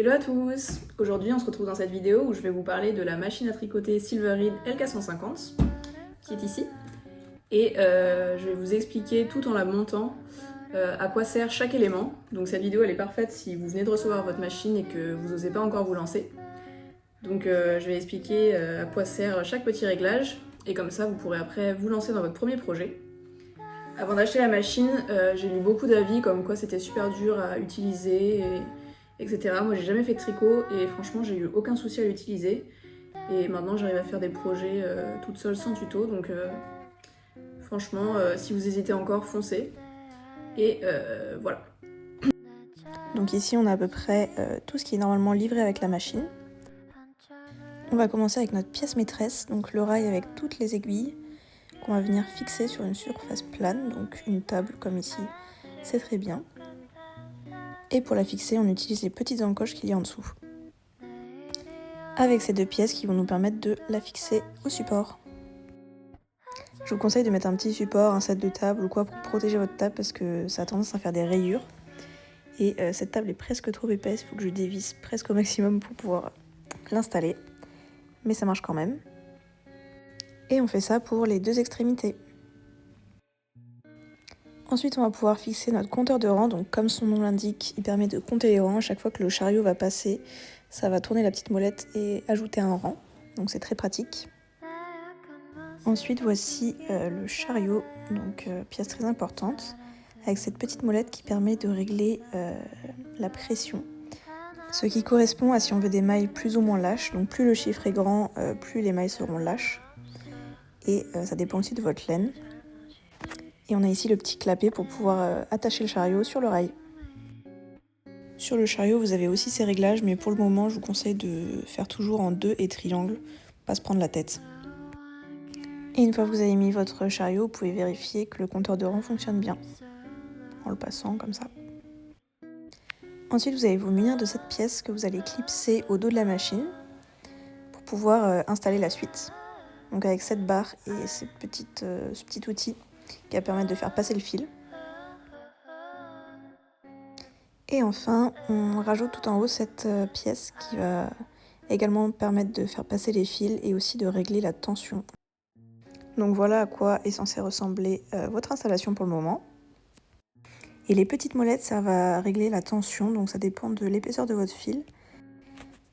Hello à tous! Aujourd'hui on se retrouve dans cette vidéo où je vais vous parler de la machine à tricoter Silverreed LK150 qui est ici et je vais vous expliquer tout en la montant à quoi sert chaque élément. Donc cette vidéo elle est parfaite si vous venez de recevoir votre machine et que vous n'osez pas encore vous lancer. Donc je vais expliquer à quoi sert chaque petit réglage et comme ça vous pourrez après vous lancer dans votre premier projet. Avant d'acheter la machine, j'ai lu beaucoup d'avis comme quoi c'était super dur à utiliser, etc. Moi j'ai jamais fait de tricot et franchement j'ai eu aucun souci à l'utiliser. Et maintenant j'arrive à faire des projets toute seule sans tuto, donc franchement si vous hésitez encore, foncez. Et voilà. Donc ici on a à peu près tout ce qui est normalement livré avec la machine. On va commencer avec notre pièce maîtresse, donc le rail avec toutes les aiguilles qu'on va venir fixer sur une surface plane, donc une table comme ici, c'est très bien. Et pour la fixer, on utilise les petites encoches qu'il y a en dessous. Avec ces deux pièces qui vont nous permettre de la fixer au support. Je vous conseille de mettre un petit support, un set de table ou quoi pour protéger votre table parce que ça a tendance à faire des rayures. Et cette table est presque trop épaisse, il faut que je dévisse presque au maximum pour pouvoir l'installer. Mais ça marche quand même. Et on fait ça pour les deux extrémités. Ensuite, on va pouvoir fixer notre compteur de rang. Donc comme son nom l'indique, il permet de compter les rangs. À chaque fois que le chariot va passer, ça va tourner la petite molette et ajouter un rang. Donc c'est très pratique. Ensuite, voici le chariot, donc pièce très importante, avec cette petite molette qui permet de régler la pression. Ce qui correspond à si on veut des mailles plus ou moins lâches. Donc plus le chiffre est grand, plus les mailles seront lâches. Et ça dépend aussi de votre laine. Et on a ici le petit clapet pour pouvoir attacher le chariot sur le rail. Sur le chariot, vous avez aussi ces réglages, mais pour le moment, je vous conseille de faire toujours en 2 et triangle, pas se prendre la tête. Et une fois que vous avez mis votre chariot, vous pouvez vérifier que le compteur de rang fonctionne bien, en le passant comme ça. Ensuite, vous allez vous munir de cette pièce que vous allez clipser au dos de la machine pour pouvoir installer la suite. Donc avec cette barre et ce petit outil qui va permettre de faire passer le fil. Et enfin, on rajoute tout en haut cette pièce qui va également permettre de faire passer les fils et aussi de régler la tension. Donc voilà à quoi est censé ressembler votre installation pour le moment. Et les petites molettes, ça va régler la tension, donc ça dépend de l'épaisseur de votre fil.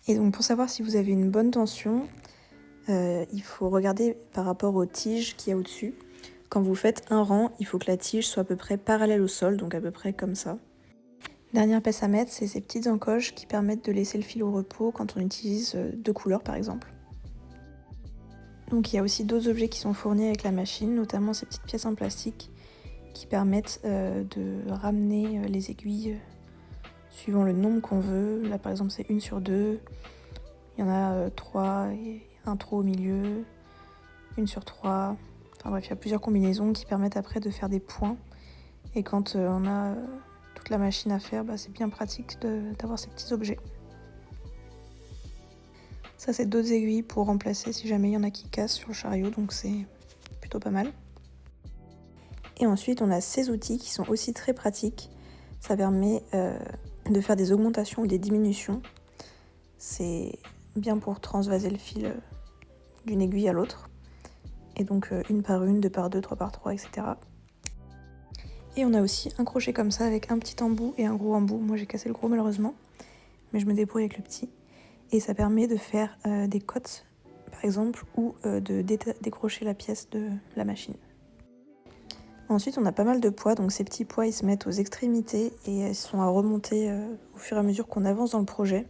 Et donc pour savoir si vous avez une bonne tension, il faut regarder par rapport aux tiges qu'il y a au-dessus. Quand vous faites un rang, il faut que la tige soit à peu près parallèle au sol, donc à peu près comme ça. Dernière pièce à mettre, c'est ces petites encoches qui permettent de laisser le fil au repos quand on utilise 2 couleurs par exemple. Donc il y a aussi d'autres objets qui sont fournis avec la machine, notamment ces petites pièces en plastique qui permettent de ramener les aiguilles suivant le nombre qu'on veut. Là par exemple c'est 1 sur 2, il y en a 3 et un trou au milieu, 1 sur 3, enfin bref il y a plusieurs combinaisons qui permettent après de faire des points. Et quand on a toute la machine à faire, c'est bien pratique d'avoir ces petits objets. Ça c'est d'autres aiguilles pour remplacer si jamais il y en a qui cassent sur le chariot, donc c'est plutôt pas mal. Et ensuite on a ces outils qui sont aussi très pratiques. Ça permet de faire des augmentations ou des diminutions. C'est bien pour transvaser le fil d'une aiguille à l'autre. Et donc 1 par 1, 2 par 2, 3 par 3, etc. Et on a aussi un crochet comme ça avec un petit embout et un gros embout. Moi j'ai cassé le gros malheureusement, mais je me débrouille avec le petit. Et ça permet de faire des cottes par exemple ou de décrocher la pièce de la machine. Ensuite on a pas mal de poids, donc ces petits poids ils se mettent aux extrémités et elles sont à remonter au fur et à mesure qu'on avance dans le projet.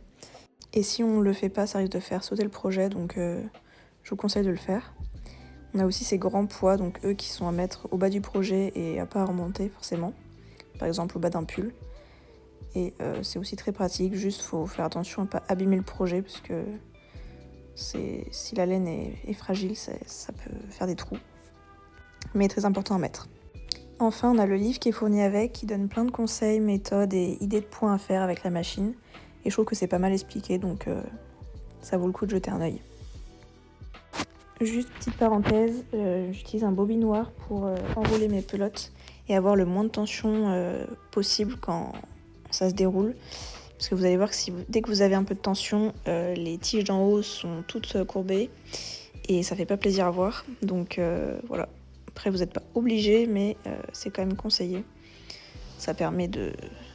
Et si on le fait pas, ça risque de faire sauter le projet, donc je vous conseille de le faire. On a aussi ces grands poids, donc eux qui sont à mettre au bas du projet et à pas remonter forcément, par exemple au bas d'un pull. Et c'est aussi très pratique, juste faut faire attention à ne pas abîmer le projet parce que si la laine est fragile, ça peut faire des trous. Mais très important à mettre. Enfin, on a le livre qui est fourni avec, qui donne plein de conseils, méthodes et idées de points à faire avec la machine. Et je trouve que c'est pas mal expliqué, donc ça vaut le coup de jeter un œil. Juste petite parenthèse, j'utilise un bobinoir pour enrouler mes pelotes et avoir le moins de tension possible quand ça se déroule. Parce que vous allez voir que dès que vous avez un peu de tension, les tiges d'en haut sont toutes courbées et ça fait pas plaisir à voir. Donc voilà. Après, vous n'êtes pas obligé, mais c'est quand même conseillé. Ça permet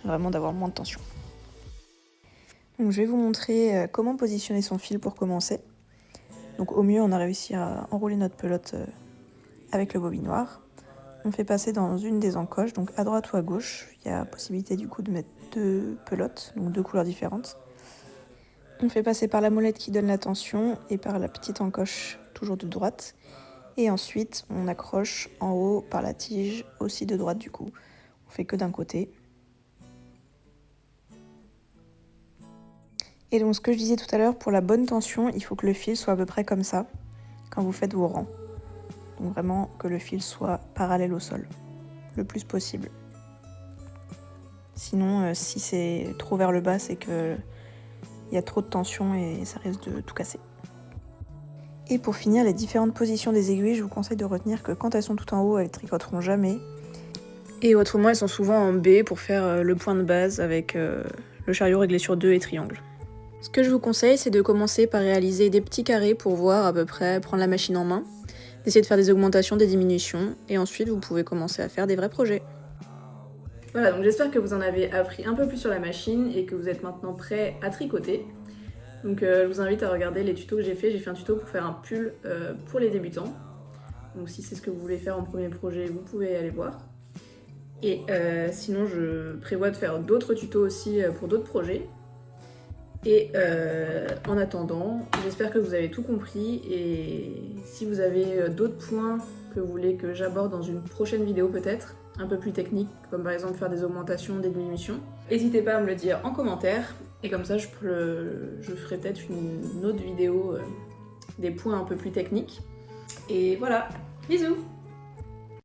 vraiment d'avoir moins de tension. Donc je vais vous montrer comment positionner son fil pour commencer. Donc au mieux, on a réussi à enrouler notre pelote avec le bobinoir. On fait passer dans une des encoches, donc à droite ou à gauche. Il y a possibilité du coup de mettre 2 pelotes, donc 2 couleurs différentes. On fait passer par la molette qui donne la tension et par la petite encoche toujours de droite. Et ensuite, on accroche en haut par la tige, aussi de droite du coup. On fait que d'un côté. Et donc ce que je disais tout à l'heure, pour la bonne tension, il faut que le fil soit à peu près comme ça, quand vous faites vos rangs. Donc vraiment que le fil soit parallèle au sol, le plus possible. Sinon, si c'est trop vers le bas, c'est qu'il y a trop de tension et ça risque de tout casser. Et pour finir, les différentes positions des aiguilles, je vous conseille de retenir que quand elles sont tout en haut, elles tricoteront jamais. Et autrement, elles sont souvent en B pour faire le point de base avec le chariot réglé sur 2 et triangle. Ce que je vous conseille, c'est de commencer par réaliser des petits carrés pour voir à peu près, prendre la machine en main, d'essayer de faire des augmentations, des diminutions, et ensuite vous pouvez commencer à faire des vrais projets. Voilà, donc j'espère que vous en avez appris un peu plus sur la machine et que vous êtes maintenant prêts à tricoter. Donc je vous invite à regarder les tutos que j'ai fait. J'ai fait un tuto pour faire un pull pour les débutants. Donc si c'est ce que vous voulez faire en premier projet, vous pouvez aller voir. Et sinon, je prévois de faire d'autres tutos aussi pour d'autres projets. Et en attendant, j'espère que vous avez tout compris et si vous avez d'autres points que vous voulez que j'aborde dans une prochaine vidéo peut-être, un peu plus technique, comme par exemple faire des augmentations, des diminutions, n'hésitez pas à me le dire en commentaire et comme ça je ferai peut-être une autre vidéo des points un peu plus techniques. Et voilà, bisous!